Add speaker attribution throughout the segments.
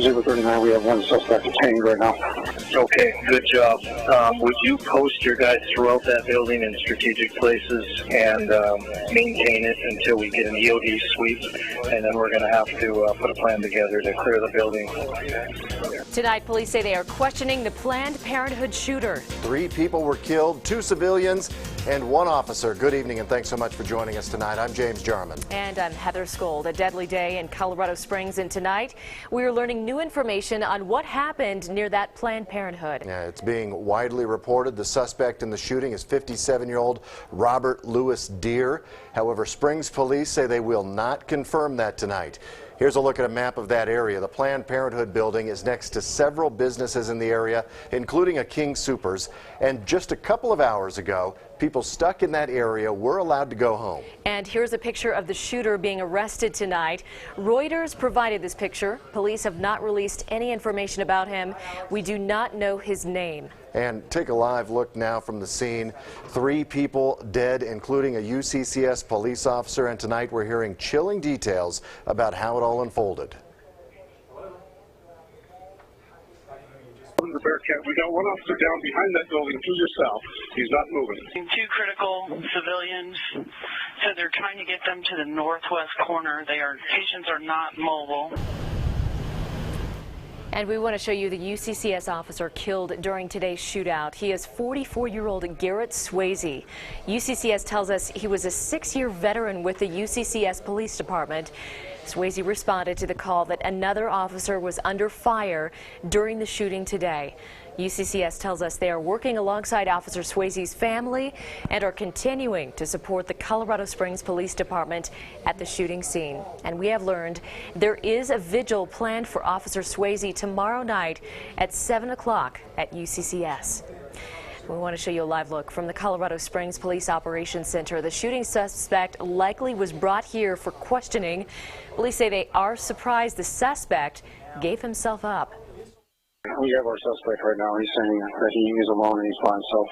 Speaker 1: 039, we have one suspect detained right now.
Speaker 2: Okay, good job. Would you post your guys throughout that building in strategic places and maintain it until we get an EOD sweep, and then we're going to have to put a plan together to clear the building.
Speaker 3: Tonight, police say they are questioning the Planned Parenthood shooter.
Speaker 4: 3 people were killed, 2 civilians, and 1 officer. Good evening, and thanks so much for joining us tonight. I'm James Jarman.
Speaker 3: And I'm Heather Skold. A deadly day in Colorado Springs, and tonight we are learning new information on what happened near that Planned Parenthood.
Speaker 4: Yeah, it's being widely reported the suspect in the shooting is 57-year-old Robert Louis Deere. However, Springs police say they will not confirm that tonight. Here's a look at a map of that area. The Planned Parenthood building is next to several businesses in the area, including a King Soopers. And just a couple of hours ago, people stuck in that area were allowed to go home.
Speaker 3: And here's a picture of the shooter being arrested tonight. Reuters provided this picture. Police have not released any information about him. We do not know his name.
Speaker 4: And take a live look now from the scene. 3 people dead, including a UCCS police officer. And tonight we're hearing chilling details about how it all unfolded.
Speaker 1: The Bearcat, we got 1 officer down behind that building to your south. He's not moving.
Speaker 5: 2 critical civilians said they're trying to get them to the northwest corner. Patients are not mobile.
Speaker 3: And we want to show you the UCCS officer killed during today's shootout. He is 44-year-old Garrett Swayze. UCCS tells us he was a 6-year veteran with the UCCS Police Department. Swayze responded to the call that another officer was under fire during the shooting today. UCCS tells us they are working alongside Officer Swayze's family and are continuing to support the Colorado Springs Police Department at the shooting scene. And we have learned there is a vigil planned for Officer Swayze tomorrow night at 7 o'clock at UCCS. We want to show you a live look from the Colorado Springs Police Operations Center. The shooting suspect likely was brought here for questioning. Police say they are surprised the suspect gave himself up.
Speaker 1: We have our suspect right now. He's saying that he is alone and he's by himself.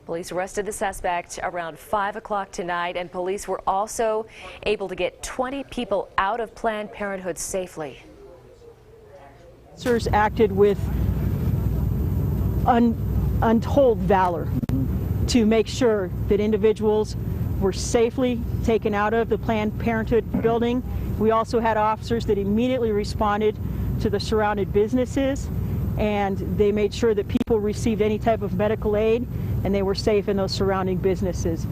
Speaker 3: Police arrested the suspect around 5 o'clock tonight, and police were also able to get 20 people out of Planned Parenthood safely.
Speaker 6: Officers acted with untold valor to make sure that individuals were safely taken out of the Planned Parenthood building. We also had officers that immediately responded to the surrounded businesses, and they made sure that people received any type of medical aid and they were safe in those surrounding businesses.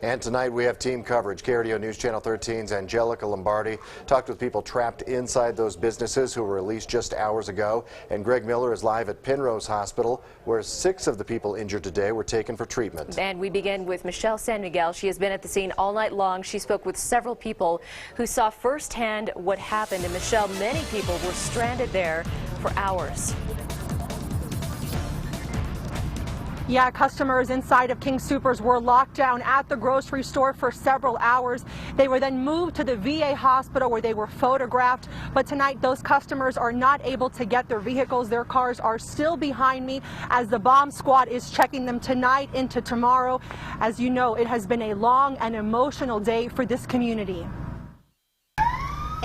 Speaker 4: And tonight we have team coverage. KRDO News Channel 13's Angelica Lombardi talked with people trapped inside those businesses who were released just hours ago. And Greg Miller is live at Penrose Hospital, where 6 of the people injured today were taken for treatment.
Speaker 3: And we begin with Michelle San Miguel. She has been at the scene all night long. She spoke with several people who saw firsthand what happened. And Michelle, many people were stranded there for hours.
Speaker 7: Yeah, customers inside of King Soopers were locked down at the grocery store for several hours. They were then moved to the VA hospital where they were photographed. But tonight, those customers are not able to get their vehicles. Their cars are still behind me as the bomb squad is checking them tonight into tomorrow. As you know, it has been a long and emotional day for this community.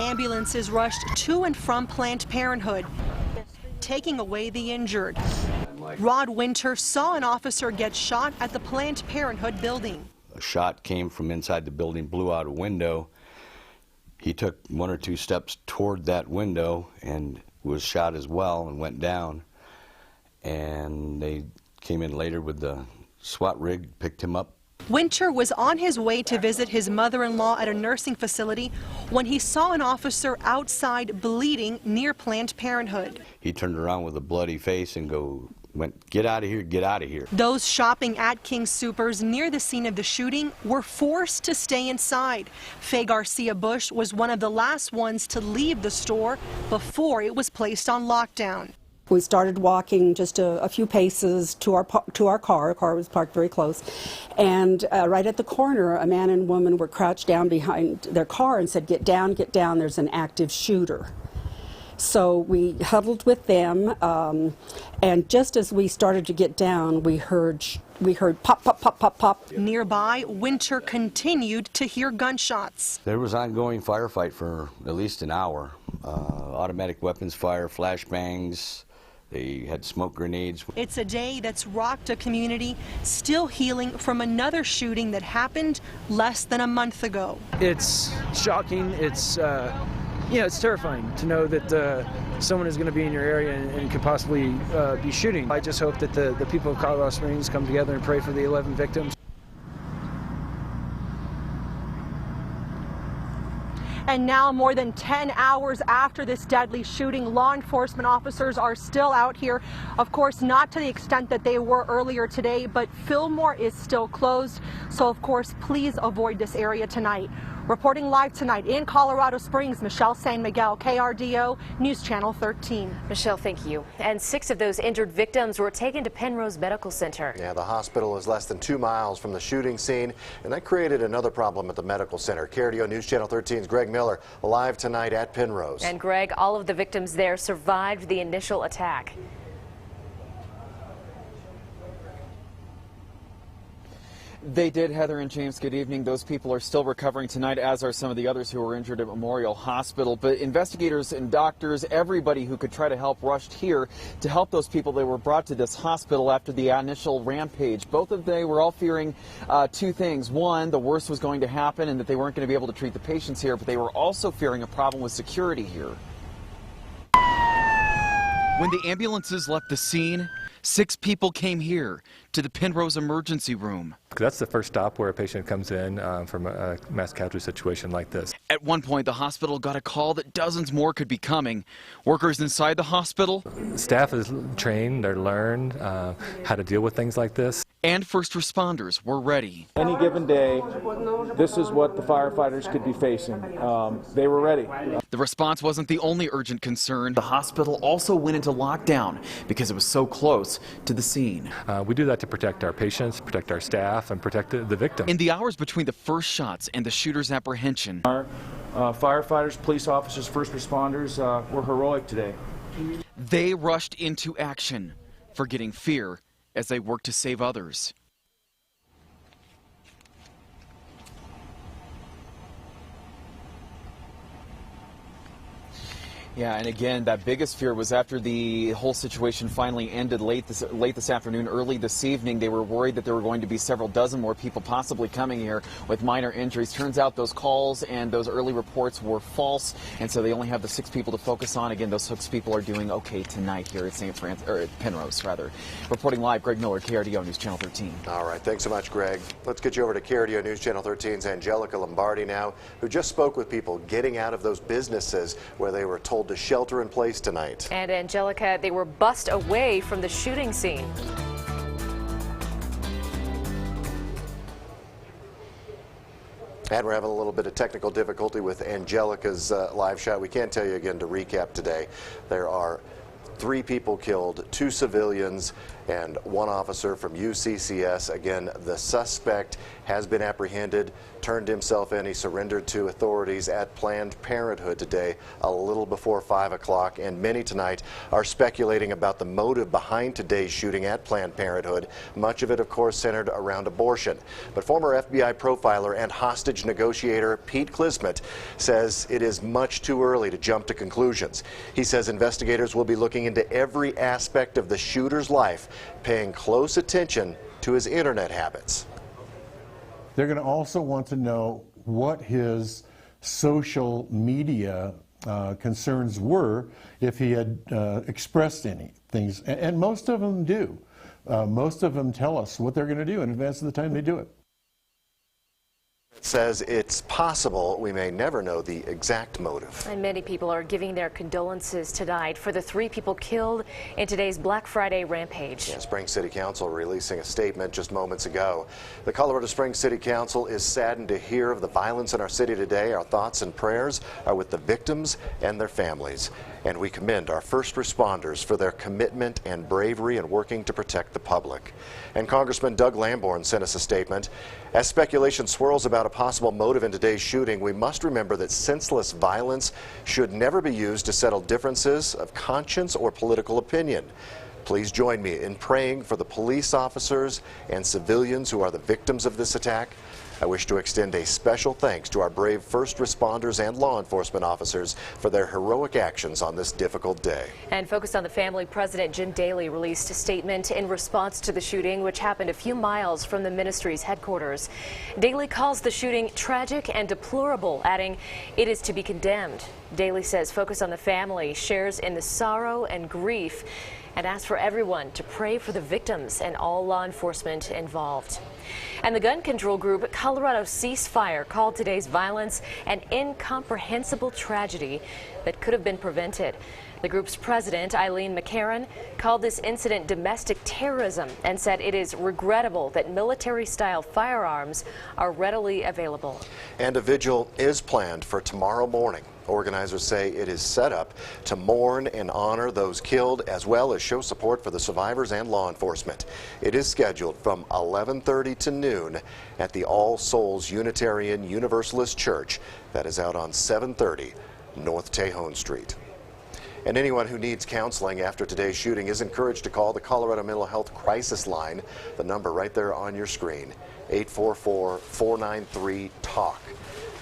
Speaker 7: Ambulances rushed to and from Planned Parenthood, taking away the injured. Rod Winter saw an officer get shot at the Planned Parenthood building.
Speaker 8: A shot came from inside the building, blew out a window. He took 1 or 2 steps toward that window and was shot as well and went down. And they came in later with the SWAT rig, picked him up.
Speaker 7: Winter was on his way to visit his mother-in-law at a nursing facility when he saw an officer outside bleeding near Planned Parenthood.
Speaker 8: He turned around with a bloody face and went, "Get out of here, get out of here."
Speaker 7: Those shopping at King Soopers near the scene of the shooting were forced to stay inside. Faye Garcia Bush was one of the last ones to leave the store before it was placed on lockdown.
Speaker 9: We started walking just a few paces to our car. Our car was parked very close. And right at the corner, a man and woman were crouched down behind their car and said, get down, there's an active shooter." So we huddled with them, and just as we started to get down, we heard pop, pop, pop, pop, pop.
Speaker 7: Nearby, Winter continued to hear gunshots.
Speaker 8: There was ongoing firefight for at least an hour. automatic weapons fire, flashbangs. They had smoke grenades.
Speaker 7: It's a day that's rocked a community still healing from another shooting that happened less than a month ago.
Speaker 10: It's shocking. It's it's terrifying to know that someone is going to be in your area and could possibly be shooting. I just hope that the people of Colorado Springs come together and pray for the 11 victims.
Speaker 7: And now, more than 10 hours after this deadly shooting, law enforcement officers are still out here. Of course, not to the extent that they were earlier today, but Fillmore is still closed. So, of course, please avoid this area tonight. Reporting live tonight in Colorado Springs, Michelle San Miguel, KRDO, News Channel 13.
Speaker 3: Michelle, thank you. And 6 of those injured victims were taken to Penrose Medical Center.
Speaker 4: Yeah, the hospital is less than 2 miles from the shooting scene, and that created another problem at the medical center. KRDO News Channel 13's Greg Miller live tonight at Penrose.
Speaker 3: And Greg, all of the victims there survived the initial attack.
Speaker 11: They did, Heather and James. Good evening. Those people are still recovering tonight, as are some of the others who were injured at Memorial Hospital. But investigators and doctors, everybody who could try to help, rushed here to help those people. They were brought to this hospital after the initial rampage. Both of them were all fearing 2 things. One, the worst was going to happen and that they weren't going to be able to treat the patients here, but they were also fearing a problem with security here. When the ambulances left the scene, 6 people came here to the Penrose emergency room.
Speaker 12: That's the first stop where a patient comes in from a mass casualty situation like this.
Speaker 11: At one point, the hospital got a call that dozens more could be coming. Workers inside the hospital.
Speaker 12: Staff is trained, they're learned how to deal with things like this.
Speaker 11: And first responders were ready.
Speaker 13: Any given day, this is what the firefighters could be facing. They were ready.
Speaker 11: The response wasn't the only urgent concern. The hospital also went into lockdown because it was so close to the scene.
Speaker 12: We do that to protect our patients, protect our staff, and protect the victim.
Speaker 11: In the hours between the first shots and the shooter's apprehension,
Speaker 13: our firefighters, police officers, first responders were heroic today.
Speaker 11: They rushed into action, forgetting fear as they worked to save others. Yeah, and again, that biggest fear was after the whole situation finally ended late this afternoon, early this evening. They were worried that there were going to be several dozen more people possibly coming here with minor injuries. Turns out those calls and those early reports were false, and so they only have the 6 people to focus on. Again, those 6 people are doing okay tonight here at Penrose, rather. Reporting live, Greg Miller, KRDO News Channel 13.
Speaker 4: All right, thanks so much, Greg. Let's get you over to KRDO News Channel 13's Angelica Lombardi now, who just spoke with people getting out of those businesses where they were told to shelter in place tonight.
Speaker 3: And Angelica, they were bussed away from the shooting scene.
Speaker 4: And we're having a little bit of technical difficulty with Angelica's live shot. We can't tell you again to recap today. There are 3 people killed, 2 civilians, and 1 officer from UCCS. Again, the suspect has been apprehended, turned himself in. He surrendered to authorities at Planned Parenthood today, a little before 5 o'clock. And many tonight are speculating about the motive behind today's shooting at Planned Parenthood. Much of it, of course, centered around abortion. But former FBI profiler and hostage negotiator Pete Klismet says it is much too early to jump to conclusions. He says investigators will be looking into every aspect of the shooter's life, paying close attention to his internet habits.
Speaker 14: They're going to also want to know what his social media concerns were, if he had expressed any things. And most of them do. Most of them tell us what they're going to do in advance of the time they do it.
Speaker 4: Says it's possible we may never know the exact motive.
Speaker 3: And many people are giving their condolences tonight for the 3 people killed in today's Black Friday rampage.
Speaker 4: Yeah, Springs City Council releasing a statement just moments ago. The Colorado Springs City Council is saddened to hear of the violence in our city today. Our thoughts and prayers are with the victims and their families. And we commend our first responders for their commitment and bravery in working to protect the public. And Congressman Doug Lamborn sent us a statement. As speculation swirls about a possible motive in today's shooting, we must remember that senseless violence should never be used to settle differences of conscience or political opinion. Please join me in praying for the police officers and civilians who are the victims of this attack. I wish to extend a special thanks to our brave first responders and law enforcement officers for their heroic actions on this difficult day.
Speaker 3: And focused on the family, President Jim Daly released a statement in response to the shooting, which happened a few miles from the ministry's headquarters. Daly calls the shooting tragic and deplorable, adding, "It is to be condemned." Daly says Focus on the Family shares in the sorrow and grief and asks for everyone to pray for the victims and all law enforcement involved. And the gun control group Colorado Ceasefire called today's violence an incomprehensible tragedy that could have been prevented. The group's president, Eileen McCarron, called this incident domestic terrorism and said it is regrettable that military-style firearms are readily available.
Speaker 4: And a vigil is planned for tomorrow morning. Organizers say it is set up to mourn and honor those killed, as well as show support for the survivors and law enforcement. It is scheduled from 11:30 to noon at the All Souls Unitarian Universalist Church that is out on 730 North Tejon Street. And anyone who needs counseling after today's shooting is encouraged to call the Colorado Mental Health Crisis Line, the number right there on your screen, 844-493-TALK.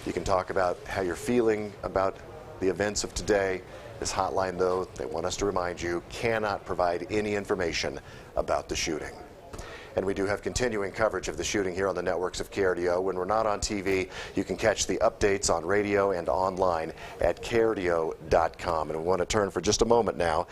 Speaker 4: You can talk about how you're feeling about the events of today. This hotline, though, they want us to remind you, cannot provide any information about the shooting. And we do have continuing coverage of the shooting here on the networks of KRDO. When we're not on TV, you can catch the updates on radio and online at KRDO.com. And we want to turn for just a moment now